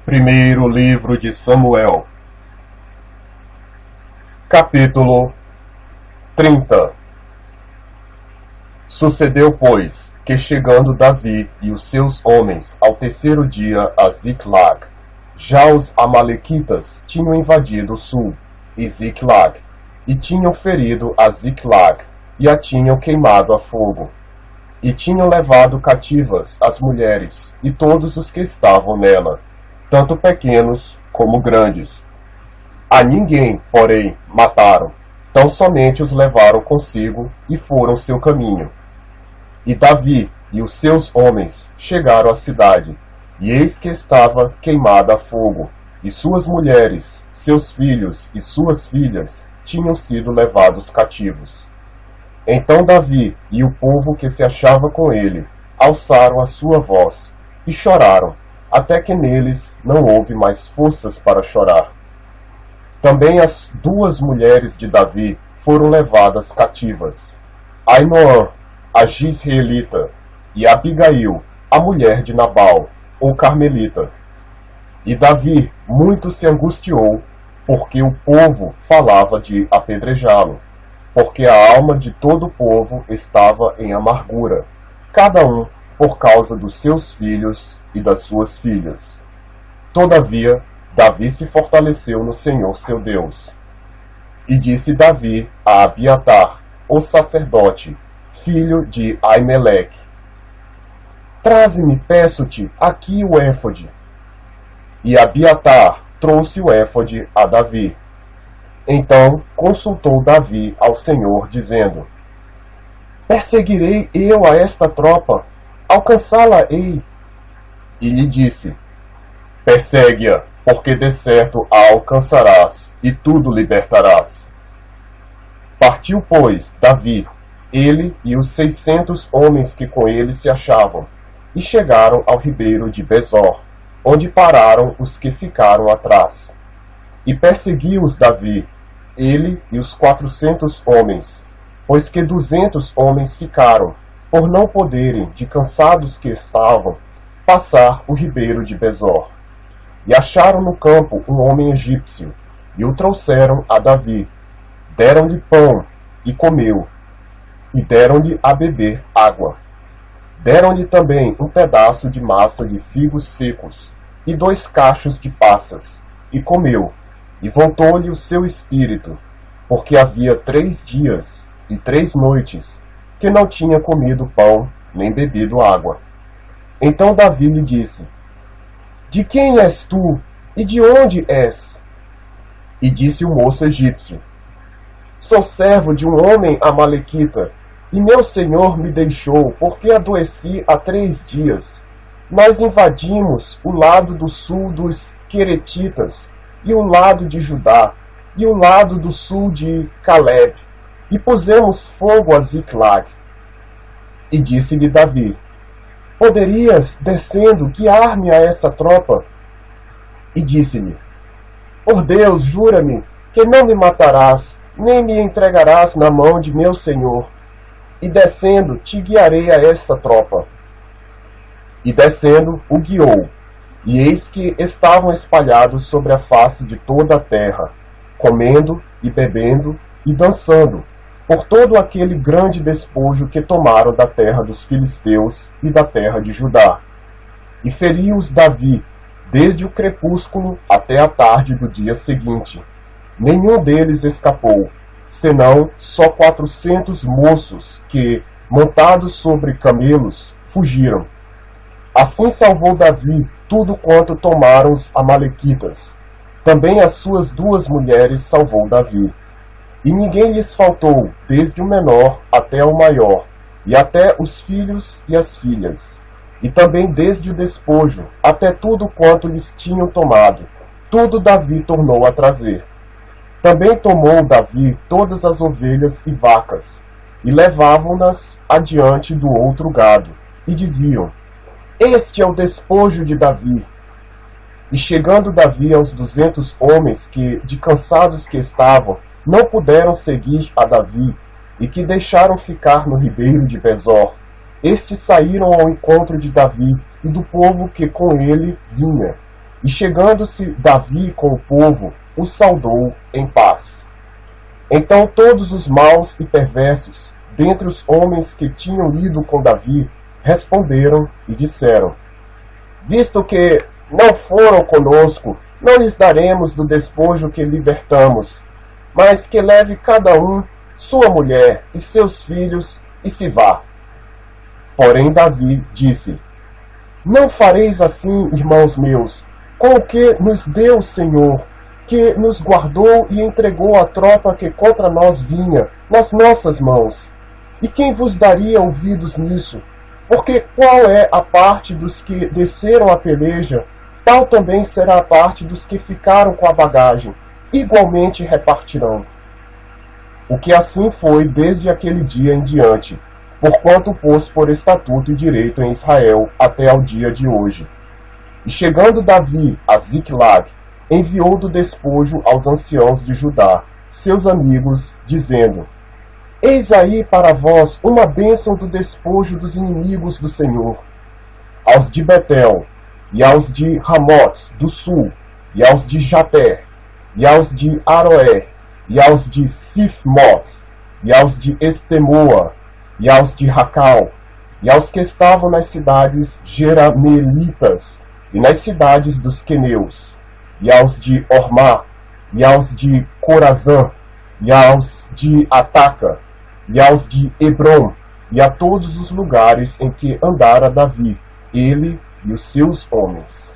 Primeiro livro de Samuel, capítulo 30. Sucedeu, pois, que chegando Davi e os seus homens ao terceiro dia a Ziclag, já os amalequitas tinham invadido o sul, e Ziclag, e tinham ferido a Ziclag, e a tinham queimado a fogo, e tinham levado cativas as mulheres e todos os que estavam nela, tanto pequenos como grandes. A ninguém, porém, mataram, tão somente os levaram consigo e foram seu caminho. E Davi e os seus homens chegaram à cidade, e eis que estava queimada a fogo, e suas mulheres, seus filhos e suas filhas tinham sido levados cativos. Então Davi e o povo que se achava com ele alçaram a sua voz e choraram, até que neles não houve mais forças para chorar. Também as duas mulheres de Davi foram levadas cativas, Ainoã, a Gisraelita, e Abigail, a mulher de Nabal, o Carmelita. E Davi muito se angustiou, porque o povo falava de apedrejá-lo, porque a alma de todo o povo estava em amargura, cada um por causa dos seus filhos e das suas filhas. Todavia, Davi se fortaleceu no Senhor seu Deus. E disse Davi a Abiatar, o sacerdote, filho de Aimeleque: Traze-me, peço-te, aqui o éfode. E Abiatar trouxe o éfode a Davi. Então consultou Davi ao Senhor, dizendo: Perseguirei eu a esta tropa? Alcançá-la-ei? E lhe disse: Persegue-a, porque de certo a alcançarás, e tudo libertarás. Partiu, pois, Davi, ele e os 600 homens que com ele se achavam, e chegaram ao ribeiro de Besor, onde pararam os que ficaram atrás. E perseguiu-os Davi, ele e os 400 homens, pois que 200 homens ficaram, por não poderem, de cansados que estavam, passar o ribeiro de Besor. E acharam no campo um homem egípcio, e o trouxeram a Davi. Deram-lhe pão, e comeu, e deram-lhe a beber água. Deram-lhe também um pedaço de massa de figos secos, e 2 cachos de passas, e comeu, e voltou-lhe o seu espírito, porque havia 3 dias e 3 noites que não tinha comido pão, nem bebido água. Então Davi lhe disse: De quem és tu, e de onde és? E disse o moço egípcio: Sou servo de um homem amalequita, e meu senhor me deixou, porque adoeci há 3 dias. Nós invadimos o lado do sul dos Queretitas, e o lado de Judá, e o lado do sul de Caleb, e pusemos fogo a Ziclag. E disse-lhe Davi: Poderias, descendo, guiar-me a essa tropa? E disse-lhe: Por Deus, jura-me, que não me matarás, nem me entregarás na mão de meu senhor. E descendo, te guiarei a essa tropa. E descendo, o guiou. E eis que estavam espalhados sobre a face de toda a terra, comendo e bebendo e dançando, por todo aquele grande despojo que tomaram da terra dos filisteus e da terra de Judá. E feriu-os Davi, desde o crepúsculo até a tarde do dia seguinte. Nenhum deles escapou, senão só 400 moços que, montados sobre camelos, fugiram. Assim salvou Davi tudo quanto tomaram os amalequitas. Também as suas 2 mulheres salvou Davi. E ninguém lhes faltou, desde o menor até o maior, e até os filhos e as filhas. E também desde o despojo, até tudo quanto lhes tinham tomado, tudo Davi tornou a trazer. Também tomou Davi todas as ovelhas e vacas, e levavam-nas adiante do outro gado, e diziam: Este é o despojo de Davi. E chegando Davi aos 200 homens que, de cansados que estavam, não puderam seguir a Davi, e que deixaram ficar no ribeiro de Besor, estes saíram ao encontro de Davi e do povo que com ele vinha, E chegando-se Davi com o povo, o saudou em paz. Então todos os maus e perversos, dentre os homens que tinham ido com Davi, responderam e disseram: visto que não foram conosco, não lhes daremos do despojo que libertamos, mas que leve cada um sua mulher e seus filhos e se vá. Porém Davi disse: não fareis assim, irmãos meus, com o que nos deu o Senhor, que nos guardou e entregou a tropa que contra nós vinha, nas nossas mãos. E quem vos daria ouvidos nisso? Porque qual é a parte dos que desceram a peleja, tal também será a parte dos que ficaram com a bagagem, igualmente repartirão. O que assim foi desde aquele dia em diante, porquanto pôs por estatuto e direito em Israel até ao dia de hoje. E chegando Davi a Ziclag, enviou do despojo aos anciãos de Judá, seus amigos, dizendo: eis aí para vós uma bênção do despojo dos inimigos do Senhor. Aos de Betel, e aos de Ramote do sul, e aos de Jater, e aos de Aroé, e aos de Sifmot, e aos de Estemoa, e aos de Racal, e aos que estavam nas cidades Jeramelitas, e nas cidades dos queneus, e aos de Ormá, e aos de Corazã, e aos de Ataca, e aos de Hebron, e a todos os lugares em que andara Davi, ele e os seus homens.